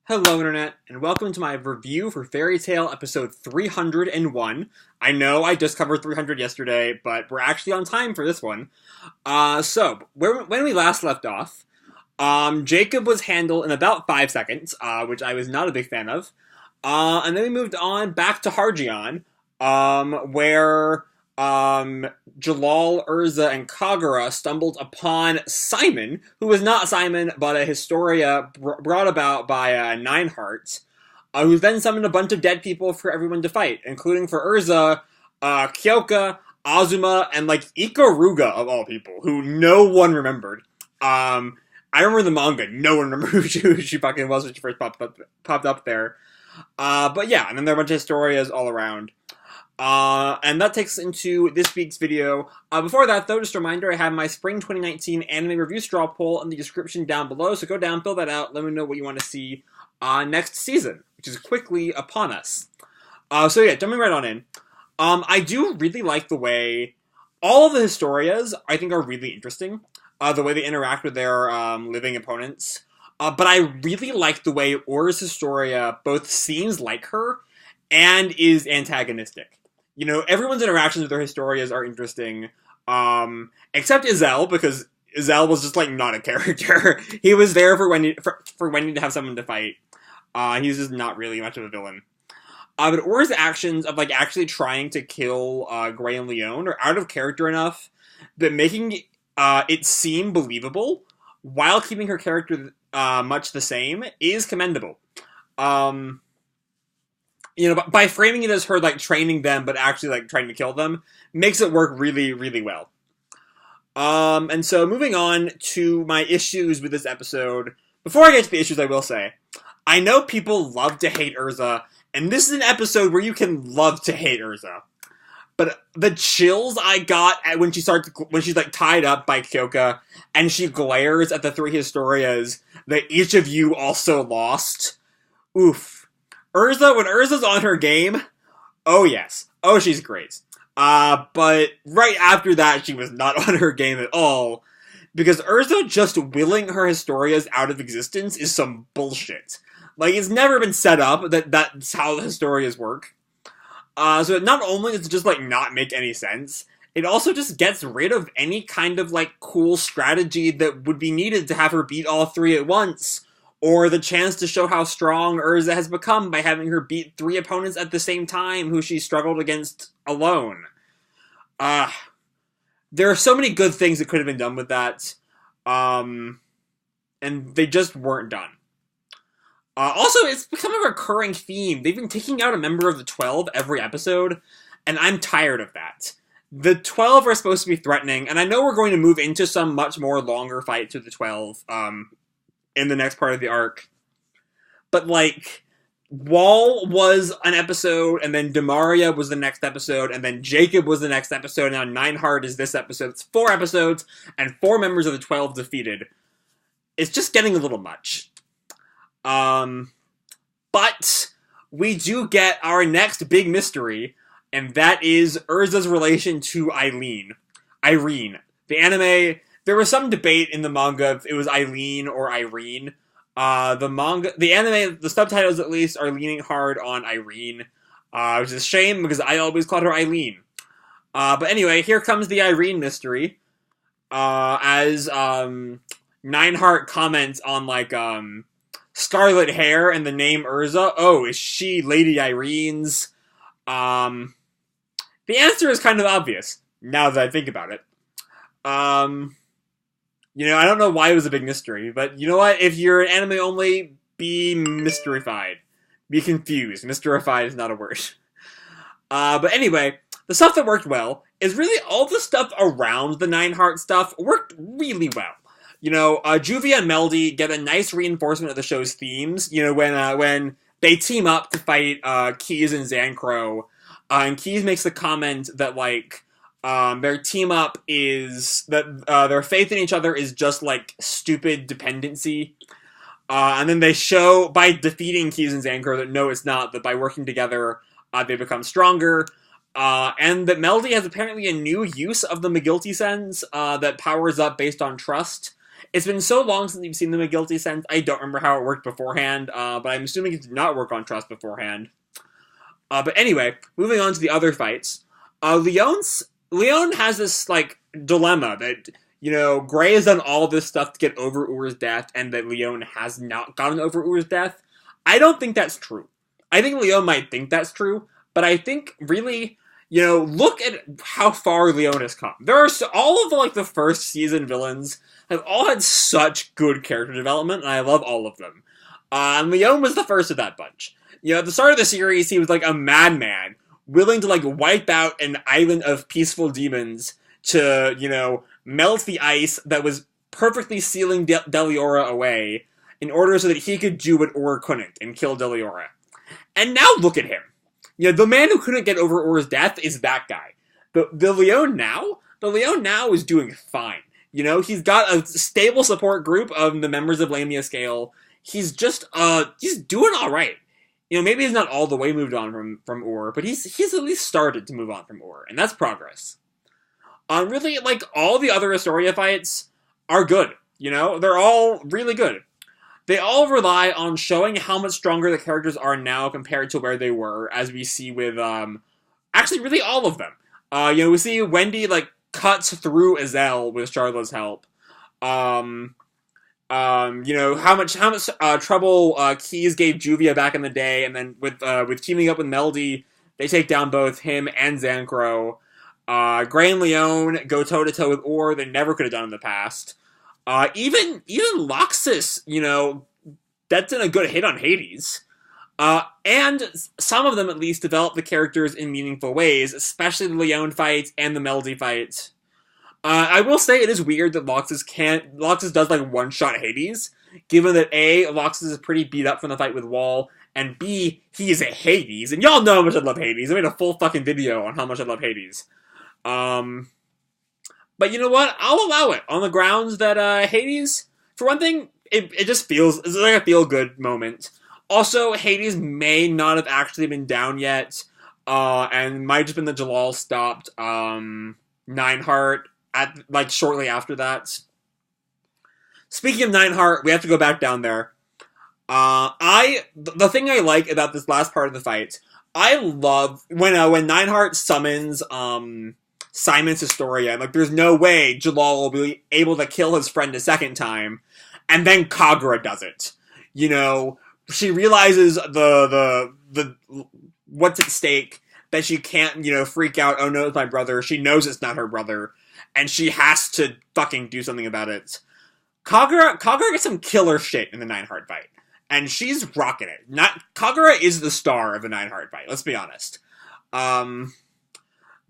Hello, Internet, and welcome to my review for Fairy Tail episode 301. I know I just covered 300 yesterday, but we're actually on time for this one. When we last left off, Jacob was handled in about 5 seconds, which I was not a big fan of. And then we moved on back to Harjion, where Jalal, Urza, and Kagura stumbled upon Simon, who was not Simon, but a Historia brought about by Neinhart, who then summoned a bunch of dead people for everyone to fight, including for Urza, Kyoka, Azuma, and Ikaruga of all people, who no one remembered. I remember the manga, no one remembered who she fucking was when she first popped up there. But yeah, and then there are a bunch of Historias all around. And that takes us into this week's video. Before that, though, just a reminder, I have my Spring 2019 anime review straw poll in the description down below, so go down, fill that out, let me know what you want to see next season, which is quickly upon us. Jumping right on in. I do really like the way all of the Historias, I think, are really interesting. The way they interact with their living opponents. But I really like the way Aura's Historia both seems like her and is antagonistic. You know, everyone's interactions with their Historias are interesting, except Izel, because Izel was just, not a character. He was there for when you need to have someone to fight. He's just not really much of a villain. But Aura's actions of, actually trying to kill Gray and Leone are out of character enough that making it seem believable while keeping her character much the same is commendable. By framing it as her, training them, but actually, trying to kill them, makes it work really, really well. And so, moving on to my issues with this episode. Before I get to the issues, I will say, I know people love to hate Urza, and this is an episode where you can love to hate Urza. But the chills I got when she's tied up by Kyoka, and she glares at the three Historias that each of you also lost. Oof. Urza, when Urza's on her game, oh yes. Oh, she's great. But right after that, she was not on her game at all. Because Urza just willing her Historias out of existence is some bullshit. It's never been set up that that's how the Historias work. So not only does it just, not make any sense, it also just gets rid of any kind of, cool strategy that would be needed to have her beat all three at once. Or the chance to show how strong Urza has become by having her beat three opponents at the same time who she struggled against alone. There are so many good things that could have been done with that. And they just weren't done. Also, it's become a recurring theme. They've been taking out a member of the 12 every episode, and I'm tired of that. The 12 are supposed to be threatening, and I know we're going to move into some much more longer fights with the 12, in the next part of the arc. But, Wall was an episode, and then Demaria was the next episode, and then Jacob was the next episode, and now Neinhart is this episode. It's 4 episodes, and 4 members of the 12 defeated. It's just getting a little much. But we do get our next big mystery, and that is Urza's relation to Irene. The anime... There was some debate in the manga if it was Eileen or Irene. The anime, the subtitles at least, are leaning hard on Irene, which is a shame because I always called her Eileen. But anyway, here comes the Irene mystery. As Neinhart comments on scarlet hair and the name Urza. Oh, is she Lady Irene's? The answer is kind of obvious now that I think about it. I don't know why it was a big mystery, but you know what? If you're an anime only, be mysterified. Be confused. Mysterified is not a word. But anyway, the stuff that worked well is really all the stuff around the Neinhart stuff worked really well. Juvia and Meldy get a nice reinforcement of the show's themes, when they team up to fight Keys and Zancro, and Keys makes the comment that, their team up is that their faith in each other is just stupid dependency. And then they show by defeating Keys and Zancro that no, it's not, that by working together, they become stronger. And that Meldy has apparently a new use of the McGuilty sense that powers up based on trust. It's been so long since you've seen them in Guilty Sense, I don't remember how it worked beforehand, but I'm assuming it did not work on Trust beforehand. But anyway, moving on to the other fights. Leon has this, like, dilemma that, you know, Gray has done all this stuff to get over Ur's death, and that Leon has not gotten over Ur's death. I don't think that's true. I think Leon might think that's true, but I think, really, you know, look at how far Leon has come. There are all of the, like, the first season villains have all had such good character development, and I love all of them. And Leon was the first of that bunch. You know, at the start of the series, he was like a madman, willing to, like, wipe out an island of peaceful demons to, you know, melt the ice that was perfectly sealing Deliora away in order so that he could do what Ur couldn't and kill Deliora. And now look at him. You know, the man who couldn't get over Ur's death is that guy. The Leon now is doing fine. You know, he's got a stable support group of the members of Lamia Scale. He's just, he's doing alright. You know, maybe he's not all the way moved on from Ur, but he's at least started to move on from Ur, and that's progress. Really, like, all the other Historia fights are good, you know? They're all really good. They all rely on showing how much stronger the characters are now compared to where they were, as we see with, actually, really all of them. You know, we see Wendy, like, cuts through Azel with Charla's help. You know, how much trouble Keys gave Juvia back in the day, and then with teaming up with Meldy, they take down both him and Zancro. Gray and Leon go toe-to-toe with Ur they never could have done in the past. Even Loxus, you know, that's in a good hit on Hades. And some of them at least develop the characters in meaningful ways, especially the Leon fights and the Meldy fights. I will say it is weird that Loxus does, like, one-shot Hades, given that A, Loxus is pretty beat up from the fight with Wall, and B, he is a Hades, and y'all know how much I love Hades. I made a full fucking video on how much I love Hades. But you know what? I'll allow it, on the grounds that, Hades, for one thing, it just feels, it's like a feel-good moment. Also, Hades may not have actually been down yet, and might have just been that Jalal stopped, Neinhart, shortly after that. Speaking of Neinhart, we have to go back down there. The thing I like about this last part of the fight, I love when Neinhart summons, Simon's Historia, like, there's no way Jalal will be able to kill his friend a second time, and then Kagura does it. You know, she realizes the what's at stake, that she can't, you know, freak out, oh no, it's my brother, she knows it's not her brother, and she has to fucking do something about it. Kagura gets some killer shit in the Neinhart fight, and she's rocking it. Kagura is the star of the Neinhart fight, let's be honest.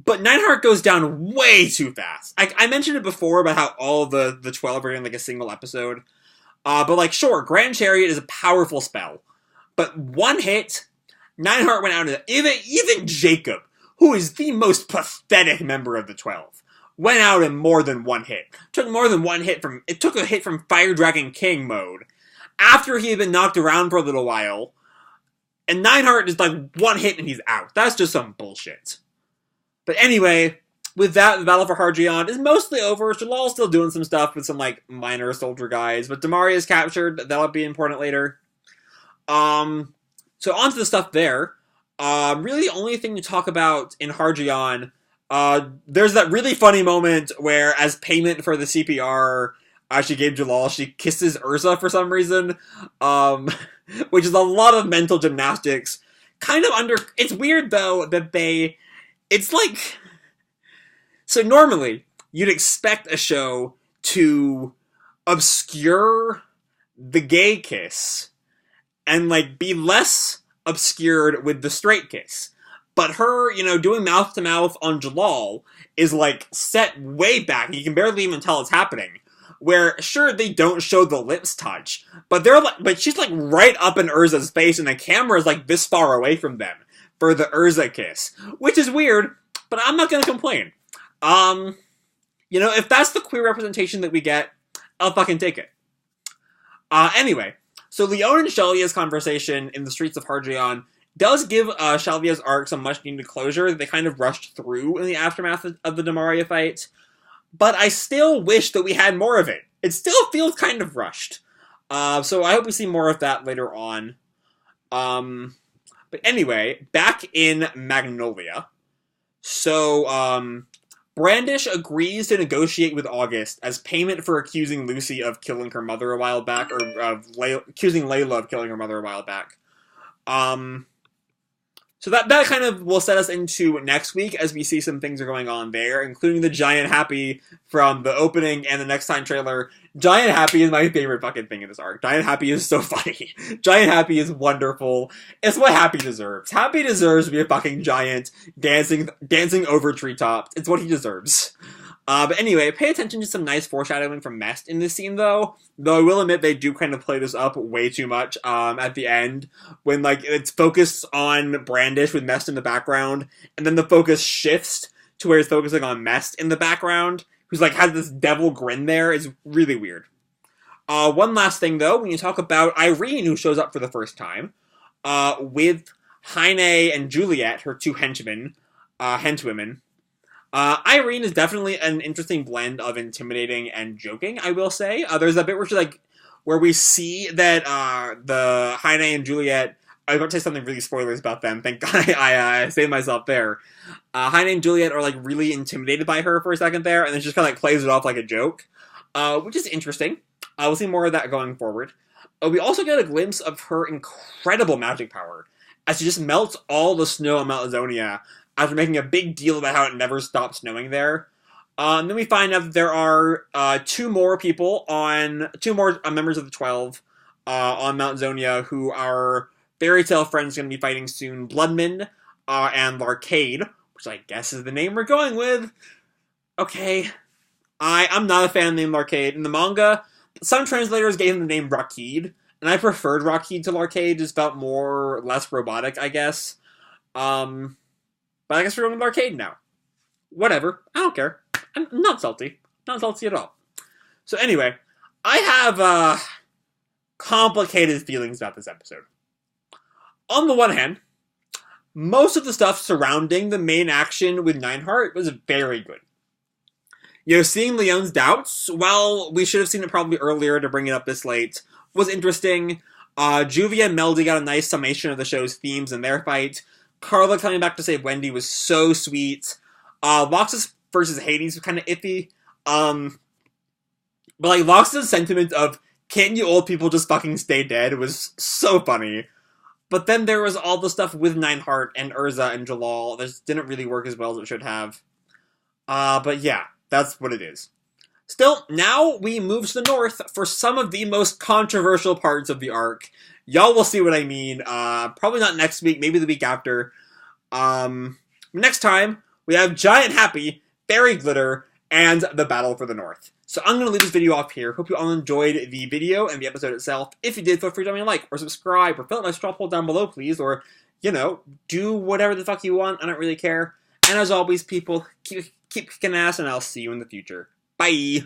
But Neinhart goes down way too fast. I mentioned it before about how all the 12 are in, like, a single episode. But, like, sure, Grand Chariot is a powerful spell, but one hit, Neinhart went out of it. Even Jacob, who is the most pathetic member of the 12, went out in more than one hit. Took a hit from Fire Dragon King mode, after he had been knocked around for a little while, and Neinhart is like one hit and he's out. That's just some bullshit. But anyway, with that, the battle for Hargion is mostly over. Jalal's still doing some stuff with some, like, minor soldier guys, but Demaria is captured. That'll be important later. So on to the stuff there. Really the only thing to talk about in Hargion, there's that really funny moment where, as payment for the CPR she gave Jalal, she kisses Urza for some reason, which is a lot of mental gymnastics. It's weird, though, that it's like, so normally, you'd expect a show to obscure the gay kiss and, like, be less obscured with the straight kiss. But her, you know, doing mouth-to-mouth on Jalal is, like, set way back. You can barely even tell it's happening. Where, sure, they don't show the lips touch, but she's, like, right up in Urza's face, and the camera is, like, this far away from them for the Urza kiss. Which is weird, but I'm not gonna complain. You know, if that's the queer representation that we get, I'll fucking take it. Anyway, so Leon and Shelia's conversation in the streets of Hargion does give Shelia's arc some much-needed closure that they kind of rushed through in the aftermath of the Demaria fight. but I still wish that we had more of it. It still feels kind of rushed. So I hope we see more of that later on. But anyway, back in Magnolia. So, Brandish agrees to negotiate with August as payment for accusing Lucy of killing her mother a while back, or accusing Layla of killing her mother a while back. So that kind of will set us into next week as we see some things are going on there, including the Giant Happy from the opening and the next time trailer. Giant Happy is my favorite fucking thing in this arc. Giant Happy is so funny. Giant Happy is wonderful. It's what Happy deserves. Happy deserves to be a fucking giant dancing over treetops. It's what he deserves. But anyway, pay attention to some nice foreshadowing from Mest in this scene, though. Though I will admit they do kind of play this up way too much at the end, when like it's focused on Brandish with Mest in the background, and then the focus shifts to where it's focusing on Mest in the background, who's like has this devil grin there. It's really weird. One last thing, though, when you talk about Irene, who shows up for the first time, with Heine and Juliet, her two henchwomen. Irene is definitely an interesting blend of intimidating and joking, I will say. There's a bit where we see that the Heine and Juliet, I was about to say something really spoilers about them, thank God I saved myself there. Heine and Juliet are like really intimidated by her for a second there, and then she just kind of like plays it off like a joke, which is interesting. We'll see more of that going forward. We also get a glimpse of her incredible magic power, as she just melts all the snow on Mount Lazonia, after making a big deal about how it never stopped snowing there. And then we find out that there are two more members of the 12 on Mount Zonia who are fairy tale friends going to be fighting soon. Bloodman and Larcade, which I guess is the name we're going with. Okay. I'm not a fan named Larcade. In the manga, some translators gave him the name Rakid, and I preferred Rakid to Larcade. It just felt less robotic, I guess. But I guess we're going with Arcade now. Whatever. I don't care. I'm not salty. Not salty at all. So anyway, I have complicated feelings about this episode. On the one hand, most of the stuff surrounding the main action with Neinhart was very good. You know, seeing Leon's doubts, while we should have seen it probably earlier to bring it up this late, was interesting. Juvia and Meldy got a nice summation of the show's themes in their fight. Carla coming back to save Wendy was so sweet. Loxus versus Hades was kind of iffy. But like Loxus' sentiment of, can't you old people just fucking stay dead, was so funny. But then there was all the stuff with Neinhart and Urza and Jalal that just didn't really work as well as it should have. But yeah, that's what it is. Still, now we move to the north for some of the most controversial parts of the arc. Y'all will see what I mean. Probably not next week, maybe the week after. Next time, we have Giant Happy, Fairy Glitter, and the Battle for the North. So I'm going to leave this video off here. Hope you all enjoyed the video and the episode itself. If you did, feel free to drop me a like or subscribe or fill out my straw poll down below, please. Or, you know, do whatever the fuck you want. I don't really care. And as always, people, keep kicking ass, and I'll see you in the future. Bye!